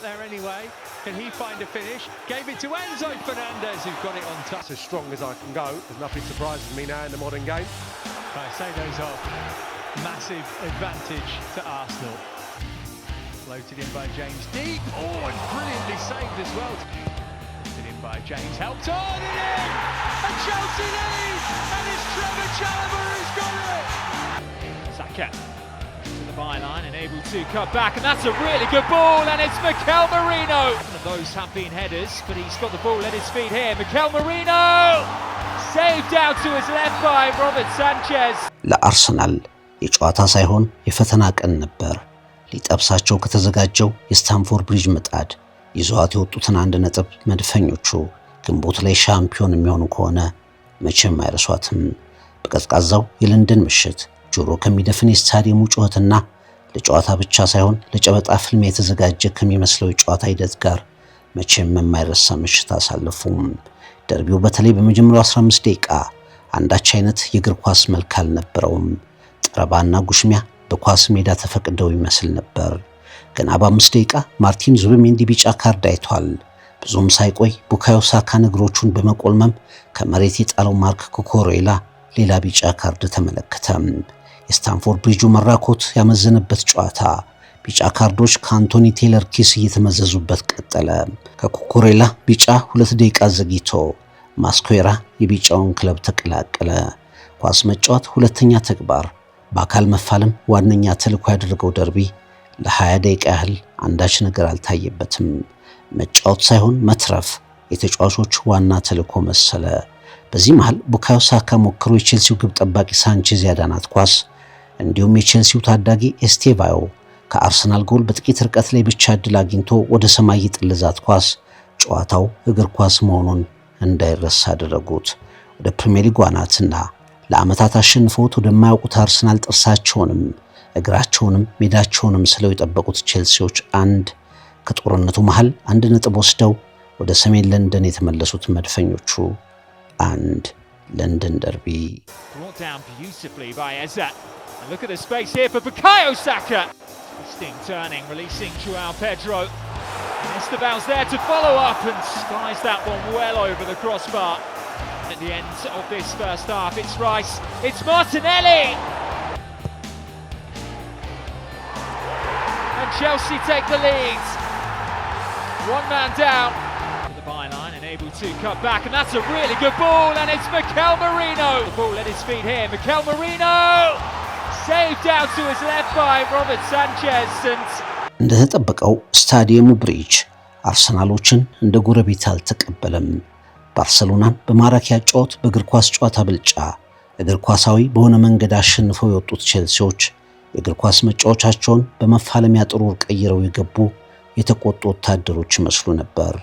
there anyway. Can he find a finish? Gave it to Enzo Fernandez, who got it on top. As strong as I can go. There's nothing surprises me now in the modern game. I say those are massive advantage to Arsenal. Floated in by James deep. Oh, and brilliantly saved as well. Floated in by James, helped on and in! And Chelsea lead! And it's Trevor Chalobah who's got it! Saka to the byline and able to cut back, and that's a really good ball, and it's Mikel Merino. One of those have been headers, but he's got the ball at his feet here. Mikel Merino saved out to his left by Robert Sanchez. ለአርሰናል የጨዋታ ሳይሆን የፈተና ቀን ነበር። ሊጠብሳቸው ከተዘጋጀው የስታንፎርድ ብሪጅ ምጣድ ይዘዋት የወጡትን አንድ ነጥብ መድፈኞቹ ግንቦት ላይ ሻምፒዮን የሚሆኑ ከሆነ መቼም አይረሷትም። በቀዝቃዛው የለንደን ምሽት ጆሮ ከሚደፍን የስታዲየሙ ጩኸትና ለጨዋታ ብቻ ሳይሆን ለጨበጣ ፍልሚያ የተዘጋጀ ከሚመስለው የጨዋታ ሂደት ጋር መቼም የማይረሳ ምሽት አሳለፉም። ደርቢው በተለይ በመጀመሪያው 15 ደቂቃ አንዳች አይነት የእግር ኳስ መልክ አልነበረውም። ጠረባና ጉሽሚያ በኳስ ሜዳ ተፈቅደው ይመስል ነበር። ገና በ5 ደቂቃ ማርቲን ዙቢሜንዲ ቢጫ ካርድ አይቷል። ብዙም ሳይቆይ ቡካዮ ሳካ እግሮቹን በመቆልመም ከመሬት የጣለው ማርክ ኮኮሬላ ሌላ ቢጫ ካርድ ተመለከተ። የስታንፎርድ ብሪጁ መራኮት ያመዘነበት ጨዋታ ቢጫ ካርዶች ከአንቶኒ ቴይለር ኪስ እየተመዘዙበት ቀጠለ። ከኮኮሬላ ቢጫ 2 ደቂቃ ዘግይቶ ማስኩዌራ የቢጫውን ክለብ ተቀላቀለ። ኳስ መጫወት ሁለተኛ ተግባር፣ በአካል መፋለም ዋነኛ ተልዕኮ ያደረገው ደርቢ ለ20 ደቂቃ ያህል አንዳች ነገር አልታየበትም። መጫወት ሳይሆን መትረፍ የተጫዋቾች ዋና ተልዕኮ መሰለ። በዚህ መሃል ቡካዮ ሳካ ሞክሮ የቼልሲው ግብ ጠባቂ ሳንቼዝ ያዳናት ኳስ እንዲሁም የቼልሲው ታዳጊ ኤስቴቫዮ ከአርሰናል ጎል በጥቂት ርቀት ላይ ብቻ እድል አግኝቶ ወደ ሰማይ የጥልዛት ኳስ ጨዋታው እግር ኳስ መሆኑን እንዳይረሳ አደረጉት። ወደ ፕሪሚየር ሊግ ዋናትና ለዓመታት አሸንፈውት ወደማያውቁት አርሰናል ጥርሳቸውንም እግራቸውንም ሜዳቸውንም ስለው የጠበቁት ቼልሲዎች ከጦርነቱ መሃል 1 ነጥብ ወስደው ወደ ሰሜን ለንደን የተመለሱት መድፈኞቹ ለንደን ደርቢ። Brought down beautifully by Eza. And look at the space here for Bukayo Saka. Twisting, turning, releasing Joao Pedro. And Esteban's there to follow up and skies that one well over the crossbar. At the end of this first half, it's Rice, it's Martinelli! And Chelsea take the lead. One man down. To the byline and able to cut back, and that's a really good ball, and it's Mikel Merino. The ball at his feet here, Mikel Merino! Saved out to his left by Robert Sanchez. And እንደተጠበቀው ስታዲየሙ ብሪጅ አርሰናሎችን እንደ ጎረቤት አልተቀበለም። ባርሴሎናን በማራኪ አጨዋወት በእግር ኳስ ጨዋታ ብልጫ እግር ኳሳዊ በሆነ መንገድ አሸንፈው የወጡት ቼልሲዎች የእግር ኳስ መጫወቻቸውን በመፋለሚያ ጥሩር ቀይረው የገቡ የተቆጡ ወታደሮች ይመስሉ ነበር።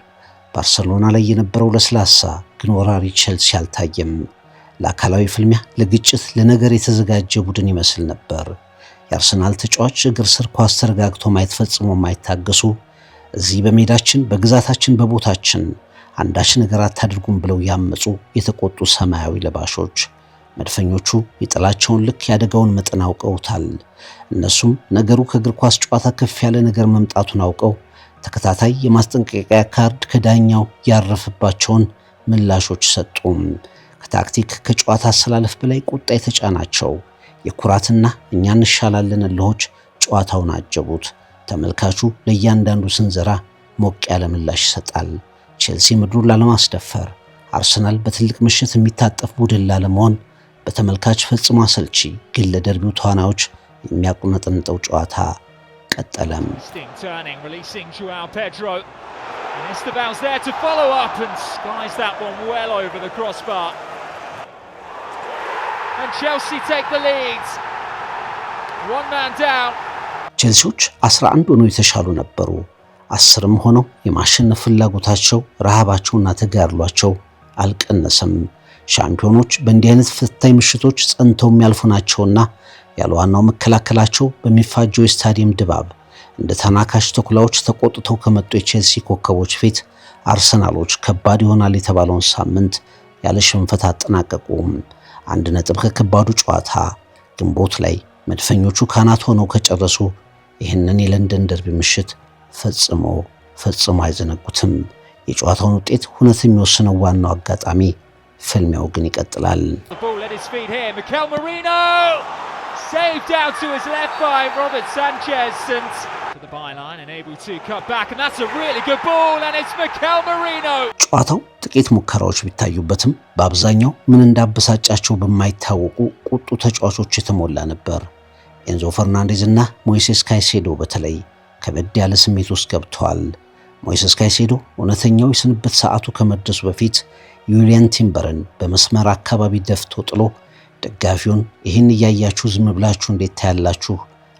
ባርሴሎና ላይ የነበረው ለስላሳ ግን ወራሪ ቼልሲ አልታየም። ለአካላዊ ፍልሚያ፣ ለግጭት፣ ለነገር የተዘጋጀ ቡድን ይመስል ነበር። የአርሰናል ተጫዋች እግር ስር ኳስ ተረጋግቶ ማየት ፈጽሞ የማይታገሱ እዚህ በሜዳችን በግዛታችን በቦታችን አንዳች ነገር አታድርጉም ብለው ያመጹ የተቆጡ ሰማያዊ ለባሾች መድፈኞቹ የጥላቸውን ልክ ያደጋውን መጠን አውቀውታል። እነሱም ነገሩ ከእግር ኳስ ጨዋታ ከፍ ያለ ነገር መምጣቱን አውቀው ተከታታይ የማስጠንቀቂያ ካርድ ከዳኛው ያረፈባቸውን ምላሾች ሰጡ። ከታክቲክ ከጨዋታ አሰላለፍ በላይ ቁጣ የተጫናቸው የኩራትና እኛ እንሻላለን ለሆች ጨዋታውን አጀቡት። ተመልካቹ ለእያንዳንዱ ስንዘራ ሞቅ ያለ ምላሽ ይሰጣል። ቼልሲ ምድሩን ላለማስደፈር፣ አርሰናል በትልቅ ምሽት የሚታጠፍ ቡድን ላለመሆን በተመልካች ፈጽሞ አሰልቺ ግን ለደርቢው ተዋናዮች የሚያቁነጠንጠው ጨዋታ ቀጠለም። Turning, releasing Joao Pedro. And Esteban's there to follow up and skies that one well over the crossbar. And Chelsea take the lead. One man down. ቼልሲዎች 11 ሆነው የተሻሉ ነበሩ። 10ም ሆነው የማሸነፍ ፍላጎታቸው ረሃባቸውና ተጋድሏቸው አልቀነሰም። ሻምፒዮኖች በእንዲህ አይነት ፈታኝ ምሽቶች ጸንተው የሚያልፉ ናቸውና ያለ ዋናው መከላከላቸው በሚፋጀው የስታዲየም ድባብ እንደ ተናካሽ ተኩላዎች ተቆጥተው ከመጡ የቼልሲ ኮከቦች ፊት አርሰናሎች ከባድ ይሆናል የተባለውን ሳምንት ያለ ሽንፈት አጠናቀቁ። 1 ነጥብ ከከባዱ ጨዋታ ግንቦት ላይ መድፈኞቹ ካናት ሆነው ከጨረሱ ይህንን የለንደን ደርቢ ምሽት ፈጽሞ ፈጽሞ አይዘነጉትም። የጨዋታውን ውጤት ሁነት የሚወስነው ዋናው አጋጣሚ ፍልሚያው ግን ይቀጥላል። Saved out to his left by Robert Sanchez and to the byline and able to cut back and that's a really good ball and it's Mikel Merino. ጨዋታው ጥቂት ሙከራዎች ቢታዩበትም በአብዛኛው ምን እንዳበሳጫቸው በማይታወቁ ቁጡ ተጫዋቾች የተሞላ ነበር። ኤንዞ ፈርናንዴዝ እና ሞይሴስ ካይሴዶ በተለይ ከበድ ያለ ስሜት ውስጥ ገብተዋል። ሞይሴስ ካይሴዶ እውነተኛው የስንብት ሰዓቱ ከመድረሱ በፊት ዩሊያን ቲምበርን በመስመር አካባቢ ደፍቶ ጥሎ ደጋፊውን ይህን እያያችሁ ዝም ብላችሁ እንዴት ታያላችሁ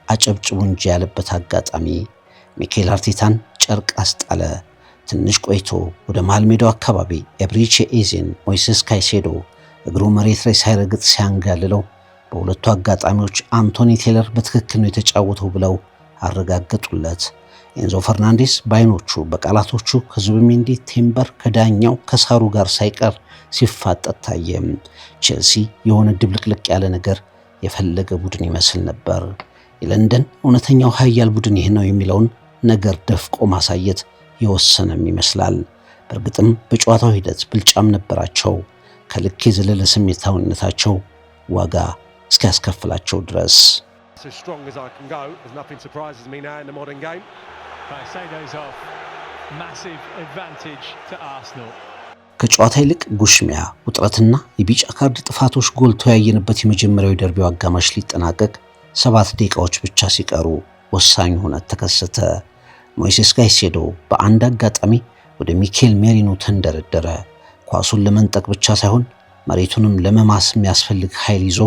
አጨብጭቡ እንጂ ያለበት አጋጣሚ ሚኬል አርቴታን ጨርቅ አስጣለ። ትንሽ ቆይቶ ወደ መሃል ሜዳው አካባቢ ኤብሪቼ ኤዜን ሞይሴስ ካይሴዶ እግሩ መሬት ላይ ሳይረግጥ ሲያንጋልለው በሁለቱ አጋጣሚዎች አንቶኒ ቴለር በትክክል ነው የተጫወተው ብለው አረጋገጡለት። ኤንዞ ፈርናንዴዝ ባይኖቹ በቃላቶቹ ከዙቢሜንዲ ቲምበር ከዳኛው ከሳሩ ጋር ሳይቀር ሲፋጠጥ ታየ። ቼልሲ የሆነ ድብልቅልቅ ያለ ነገር የፈለገ ቡድን ይመስል ነበር። የለንደን እውነተኛው ኃያል ቡድን ይህ ነው የሚለውን ነገር ደፍቆ ማሳየት የወሰነም ይመስላል። በእርግጥም በጨዋታው ሂደት ብልጫም ነበራቸው። ከልክ የዘለለ ስሜታዊነታቸው ዋጋ እስኪያስከፍላቸው ድረስ ከጨዋታ ይልቅ ጉሽሚያ፣ ውጥረትና የቢጫ ካርድ ጥፋቶች ጎልቶ ያየንበት የመጀመሪያው ደርቢው አጋማሽ ሊጠናቀቅ 7 ደቂቃዎች ብቻ ሲቀሩ ወሳኝ ሁነት ተከሰተ። ሞይሴስ ካይሴዶ በአንድ አጋጣሚ ወደ ሚኬል ሜሪኖ ተንደረደረ። ኳሱን ለመንጠቅ ብቻ ሳይሆን መሬቱንም ለመማስ የሚያስፈልግ ኃይል ይዞ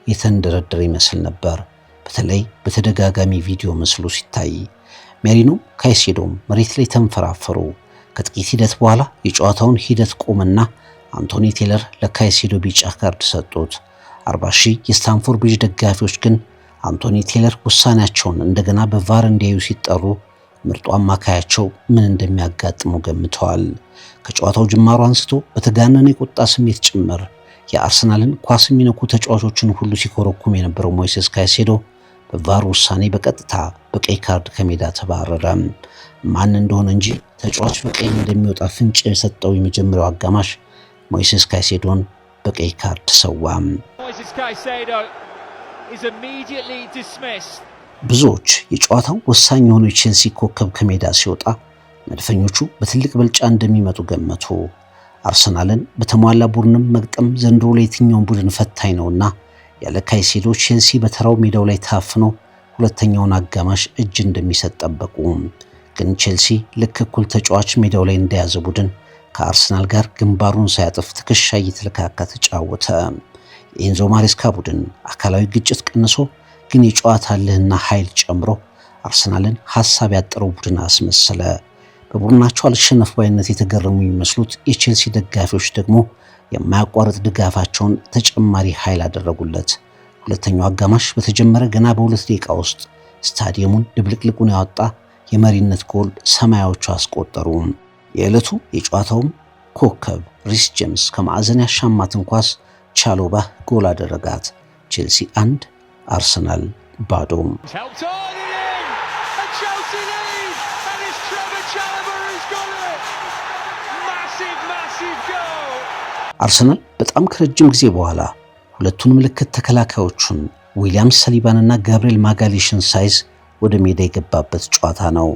የተንደረደረ ይመስል ነበር። በተለይ በተደጋጋሚ ቪዲዮ ምስሉ ሲታይ ሜሪኖ ካይሴዶም መሬት ላይ ተንፈራፈሩ። ከጥቂት ሂደት በኋላ የጨዋታውን ሂደት ቆመና አንቶኒ ቴለር ለካይሴዶ ቢጫ ካርድ ሰጡት። 40,000 የስታንፎርድ ብሪጅ ደጋፊዎች ግን አንቶኒ ቴለር ውሳኔያቸውን እንደገና በቫር እንዲያዩ ሲጠሩ ምርጡ አማካያቸው ምን እንደሚያጋጥሙ ገምተዋል። ከጨዋታው ጅማሩ አንስቶ በተጋነነ የቁጣ ስሜት ጭምር የአርሰናልን ኳስ የሚነኩ ተጫዋቾችን ሁሉ ሲኮረኩም የነበረው ሞይሴስ ካይሴዶ በቫር ውሳኔ በቀጥታ በቀይ ካርድ ከሜዳ ተባረረ። ማን እንደሆነ እንጂ ተጫዋች በቀይ እንደሚወጣ ፍንጭ የሰጠው የመጀመሪያው አጋማሽ ሞይሴስ ካይሴዶን በቀይ ካርድ ሰዋም። ብዙዎች የጨዋታው ወሳኝ የሆነው የቼልሲ ኮከብ ከሜዳ ሲወጣ መድፈኞቹ በትልቅ ብልጫ እንደሚመጡ ገመቱ። አርሰናልን በተሟላ ቡድንም መግጠም ዘንድሮ ለየትኛውም ቡድን ፈታኝ ነውና ያለ ካይሴዶ ቼልሲ በተራው ሜዳው ላይ ታፍኖ ሁለተኛውን አጋማሽ እጅ እንደሚሰጥ ጠበቁ። ግን ቼልሲ ልክ እኩል ተጫዋች ሜዳው ላይ እንደያዘ ቡድን ከአርሰናል ጋር ግንባሩን ሳያጥፍ ትከሻ እየተለካካ ተጫወተ። የኤንዞ ማሬስካ ቡድን አካላዊ ግጭት ቀንሶ ግን የጨዋታ ልህና ኃይል ጨምሮ አርሰናልን ሐሳብ ያጠረው ቡድን አስመሰለ። በቡድናቸው አልሸነፍ ባይነት የተገረሙ የሚመስሉት የቼልሲ ደጋፊዎች ደግሞ የማያቋርጥ ድጋፋቸውን ተጨማሪ ኃይል አደረጉለት። ሁለተኛው አጋማሽ በተጀመረ ገና በ2 ደቂቃ ውስጥ ስታዲየሙን ድብልቅልቁን ያወጣ የመሪነት ጎል ሰማያዎቹ አስቆጠሩ። የዕለቱ የጨዋታውም ኮከብ ሪስ ጄምስ ከማዕዘን ያሻማትን ኳስ ቻሎባ ጎል አደረጋት። ቼልሲ 1 አርሰናል ባዶ። አርሰናል በጣም ከረጅም ጊዜ በኋላ ሁለቱን ምልክት ተከላካዮቹን ዊሊያም ሰሊባንና ጋብሪኤል ማጋሊሽን ሳይዝ ወደ ሜዳ የገባበት ጨዋታ ነው።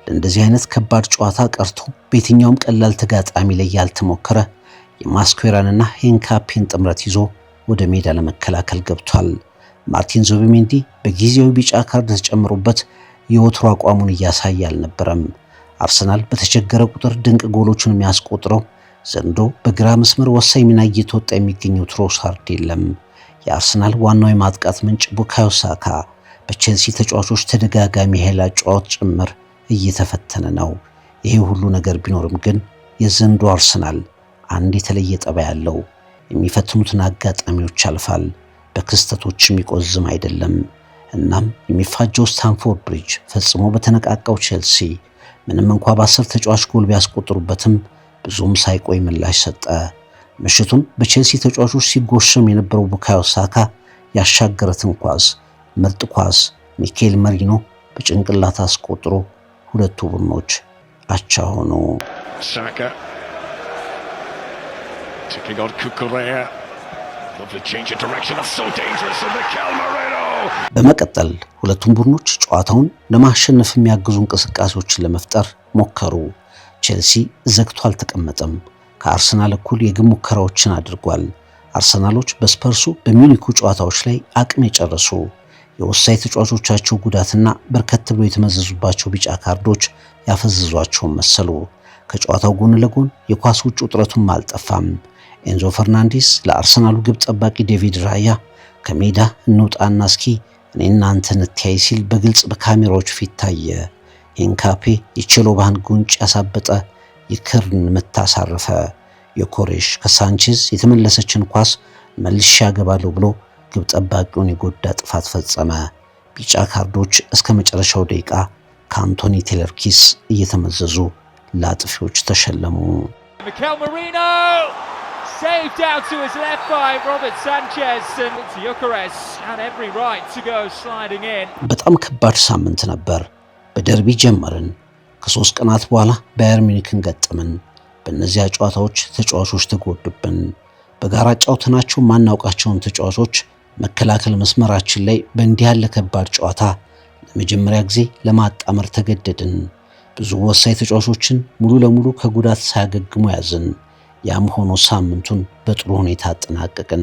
ለእንደዚህ አይነት ከባድ ጨዋታ ቀርቶ በየትኛውም ቀላል ተጋጣሚ ላይ ያልተሞከረ የማስኩዌራንና ሄንካፔን ጥምረት ይዞ ወደ ሜዳ ለመከላከል ገብቷል። ማርቲን ዙቢሜንዲ በጊዜያዊ ቢጫ ካርድ ተጨምሮበት የወትሮ አቋሙን እያሳየ አልነበረም። አርሰናል በተቸገረ ቁጥር ድንቅ ጎሎችን የሚያስቆጥረው ዘንዶ በግራ መስመር ወሳኝ ሚና እየተወጣ የሚገኘው ትሮሳርድ የለም። የአርሰናል ዋናው የማጥቃት ምንጭ ቡካዮ ሳካ በቼልሲ ተጫዋቾች ተደጋጋሚ ኃይል አጨዋወት ጭምር እየተፈተነ ነው። ይሄ ሁሉ ነገር ቢኖርም ግን የዘንዶ አርሰናል አንድ የተለየ ጠባይ ያለው የሚፈትኑትን አጋጣሚዎች ያልፋል፣ በክስተቶች የሚቆዝም አይደለም። እናም የሚፋጀው ስታንፎርድ ብሪጅ ፈጽሞ በተነቃቃው ቼልሲ ምንም እንኳ በ10 ተጫዋች ጎል ቢያስቆጥሩበትም ብዙም ሳይቆይ ምላሽ ሰጠ። ምሽቱን በቼልሲ ተጫዋቾች ሲጎሸም የነበረው ቡካዮ ሳካ ያሻገረትን ኳስ ምርጥ ኳስ ሚኬል መሪኖ በጭንቅላት አስቆጥሮ ሁለቱ ቡድኖች አቻ ሆኑ። Saka taking on Cucurella. Lovely change of direction. That's so dangerous for Mikel Merino. በመቀጠል ሁለቱም ቡድኖች ጨዋታውን ለማሸነፍ የሚያግዙ እንቅስቃሴዎችን ለመፍጠር ሞከሩ። ቼልሲ ዘግቶ አልተቀመጠም። ከአርሰናል እኩል የግብ ሙከራዎችን አድርጓል። አርሰናሎች በስፐርሱ በሚኒኩ ጨዋታዎች ላይ አቅም የጨረሱ የወሳኝ ተጫዋቾቻቸው ጉዳትና በርከት ብሎ የተመዘዙባቸው ቢጫ ካርዶች ያፈዘዟቸው መሰሉ። ከጨዋታው ጎን ለጎን የኳስ ውጭ ውጥረቱም አልጠፋም። ኤንዞ ፈርናንዴስ ለአርሰናሉ ግብ ጠባቂ ዴቪድ ራያ ከሜዳ እንውጣና እስኪ እኔና አንተ እንተያይ ሲል በግልጽ በካሜራዎች ፊት ታየ። ኤንካፔ የቼሎባን ጉንጭ ያሳበጠ የክርን መታሳረፈ። የኮሬሽ ከሳንቼዝ የተመለሰችን ኳስ መልሼ ያገባለሁ ብሎ ግብ ጠባቂውን የጎዳ ጥፋት ፈጸመ። ቢጫ ካርዶች እስከ መጨረሻው ደቂቃ ከአንቶኒ ቴለር ኪስ እየተመዘዙ ለአጥፊዎች ተሸለሙ። Mikel Merino saved out to his left by Robert Sanchez, and Gyökeres had every right to go sliding in. በጣም ከባድ ሳምንት ነበር። በደርቢ ጀመርን። ከ3 ቀናት በኋላ ባየር ሚኒክን ገጠምን። በእነዚያ ጨዋታዎች ተጫዋቾች ተጎዱብን። በጋራ ጫውተናቸው ማናውቃቸውን ተጫዋቾች መከላከል መስመራችን ላይ በእንዲህ ያለ ከባድ ጨዋታ ለመጀመሪያ ጊዜ ለማጣመር ተገደድን። ብዙ ወሳኝ ተጫዋቾችን ሙሉ ለሙሉ ከጉዳት ሳያገግሙ ያዝን። ያም ሆኖ ሳምንቱን በጥሩ ሁኔታ አጠናቀቅን።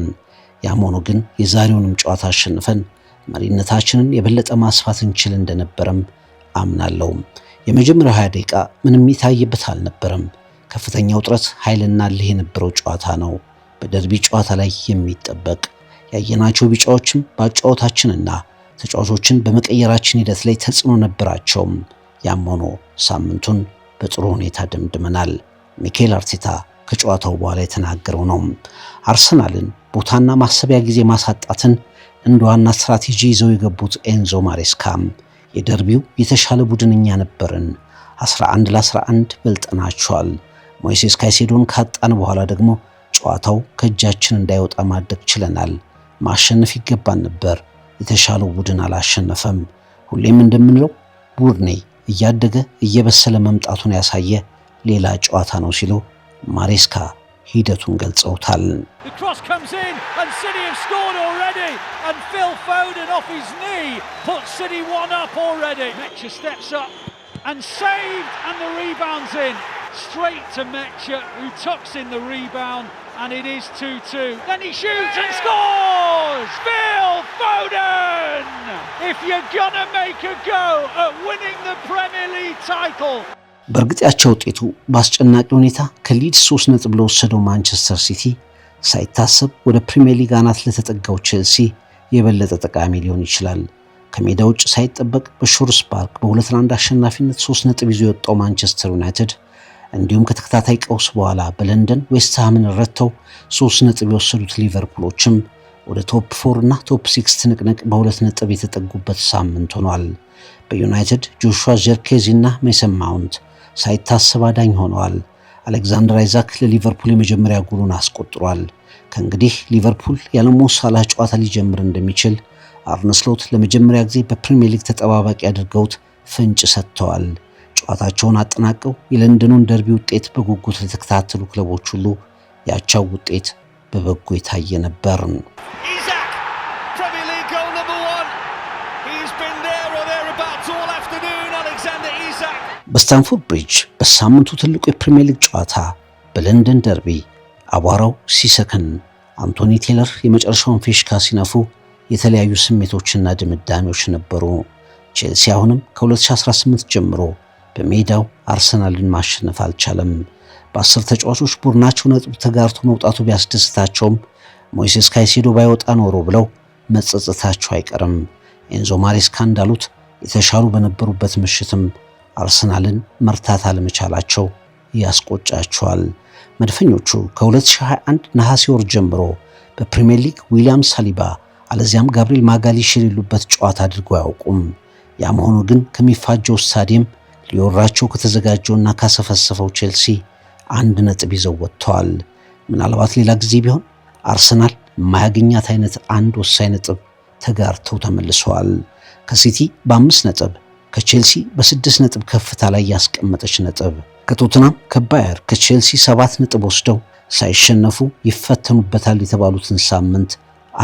ያም ሆኖ ግን የዛሬውንም ጨዋታ አሸንፈን መሪነታችንን የበለጠ ማስፋት እንችል እንደነበረም አምናለሁ። የመጀመሪያው 20 ደቂቃ ምንም ይታይበት አልነበረም። ከፍተኛ ውጥረት፣ ኃይልና እልህ የነበረው ጨዋታ ነው። በደርቢ ጨዋታ ላይ የሚጠበቅ ያየናቸው ቢጫዎችም በአጨዋወታችንና ተጫዋቾችን በመቀየራችን ሂደት ላይ ተጽዕኖ ነበራቸው። ያም ሆኖ ሳምንቱን በጥሩ ሁኔታ ደምድመናል። ሚኬል አርቴታ ከጨዋታው በኋላ የተናገረው ነው። አርሰናልን ቦታና ማሰቢያ ጊዜ ማሳጣትን እንደ ዋና ስትራቴጂ ይዘው የገቡት ኤንዞ ማሬስካም የደርቢው የተሻለ ቡድንኛ ነበርን፣ 11 ለ11 በልጠናቸዋል። ሞይሴስ ካይሴዶን ካጣን በኋላ ደግሞ ጨዋታው ከእጃችን እንዳይወጣ ማድረግ ችለናል። ማሸነፍ ይገባን ነበር። የተሻለው ቡድን አላሸነፈም። ሁሌም እንደምንለው ቡድኔ እያደገ እየበሰለ መምጣቱን ያሳየ ሌላ ጨዋታ ነው ሲሉ ማሬስካ ሂደቱን ገልጸውታል። The cross comes in and City have scored already, and Phil Foden off his knee puts City 1 up already. Mecha steps up and saved, and the rebound's in. Straight to Mecha, who tucks in the rebound, and it is 2-2. Then he shoots and scores! Phil Foden! If you're gonna make a go at winning the Premier League title. በእርግጥ ያቸው ውጤቱ በአስጨናቂ ሁኔታ ከሊድስ 3 ነጥብ ለወሰደው ማንቸስተር ሲቲ ሳይታሰብ ወደ ፕሪሚየር ሊግ አናት ለተጠጋው ቼልሲ የበለጠ ጠቃሚ ሊሆን ይችላል። ከሜዳ ውጭ ሳይጠበቅ በሾርስ ፓርክ በ2-1 አሸናፊነት 3 ነጥብ ይዞ የወጣው ማንቸስተር ዩናይትድ እንዲሁም ከተከታታይ ቀውስ በኋላ በለንደን ዌስትሃምን ረተው 3 ነጥብ የወሰዱት ሊቨርፑሎችም ወደ ቶፕ 4 እና ቶፕ 6 ትንቅንቅ በ2 ነጥብ የተጠጉበት ሳምንት ሆኗል። በዩናይትድ ጆሹዋ ጀርኬዚ እና ሜሰን ማውንት ሳይታሰብ አዳኝ ሆነዋል። አሌክዛንደር አይዛክ ለሊቨርፑል የመጀመሪያ ጎሉን አስቆጥሯል። ከእንግዲህ ሊቨርፑል ያለ ሞ ሳላህ ጨዋታ ሊጀምር እንደሚችል አርነ ስሎት ለመጀመሪያ ጊዜ በፕሪሚየር ሊግ ተጠባባቂ አድርገውት ፍንጭ ሰጥተዋል። ጨዋታቸውን አጠናቀው የለንደኑን ደርቢ ውጤት በጉጉት ለተከታተሉ ክለቦች ሁሉ ያቻው ውጤት በበጎ የታየ ነበር። Isak, Premier League goal number 1. He's been there or thereabouts all afternoon. Alexander Isak. በስታንፎርድ ብሪጅ በሳምንቱ ትልቁ የፕሪሚየር ሊግ ጨዋታ በለንደን ደርቢ አቧራው ሲሰከን አንቶኒ ቴለር የመጨረሻውን ፊሽካ ሲነፉ የተለያዩ ስሜቶችና ድምዳሜዎች ነበሩ። ቼልሲ አሁንም ከ2018 ጀምሮ በሜዳው አርሰናልን ማሸነፍ አልቻለም። በ10 ተጫዋቾች ቡድናቸው ነጥብ ተጋርቶ መውጣቱ ቢያስደስታቸውም ሞይሴስ ካይሴዶ ባይወጣ ኖሮ ብለው መጸጸታቸው አይቀርም። ኤንዞ ማሬስካ እንዳሉት የተሻሉ በነበሩበት ምሽትም አርሰናልን መርታት አለመቻላቸው ያስቆጫቸዋል። መድፈኞቹ ከ2021 ነሐሴ ወር ጀምሮ በፕሪሚየር ሊግ ዊሊያም ሳሊባ አለዚያም ጋብሪኤል ማጋሊሽ የሌሉበት ጨዋታ አድርገው አያውቁም። ያም ሆኖ ግን ከሚፋጀው ስታዲየም ሊወራቸው ከተዘጋጀውና ካሰፈሰፈው ቼልሲ 1 ነጥብ ይዘው ወጥተዋል። ምናልባት ሌላ ጊዜ ቢሆን አርሰናል የማያገኛት አይነት አንድ ወሳኝ ነጥብ ተጋርተው ተመልሰዋል። ከሲቲ በ5 ነጥብ ከቼልሲ በ6 ነጥብ ከፍታ ላይ ያስቀመጠች ነጥብ። ከቶትናም ከባየር ከቼልሲ 7 ነጥብ ወስደው ሳይሸነፉ ይፈተኑበታል የተባሉትን ሳምንት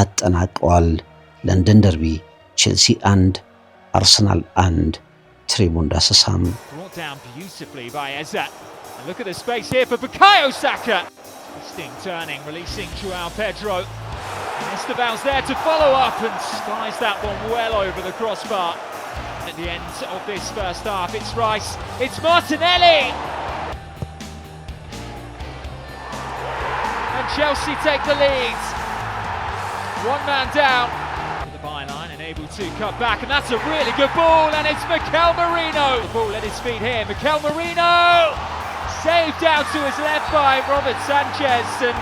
አጠናቀዋል። ለንደን ደርቢ ቼልሲ 1 አርሰናል 1። ትሪቡን ዳሰሳም down beautifully by Eza. And look at the space here for Bukayo Saka. Twisting, turning, releasing Joao Pedro. And Esteban's there to follow up and skies that one well over the crossbar. At the end of this first half, it's Rice, it's Martinelli! And Chelsea take the lead. One man down. Byline and able to cut back, and that's a really good ball, and it's Mikel Merino. The ball at his feet here, Mikel Merino! Saved out to his left by Robert Sanchez, and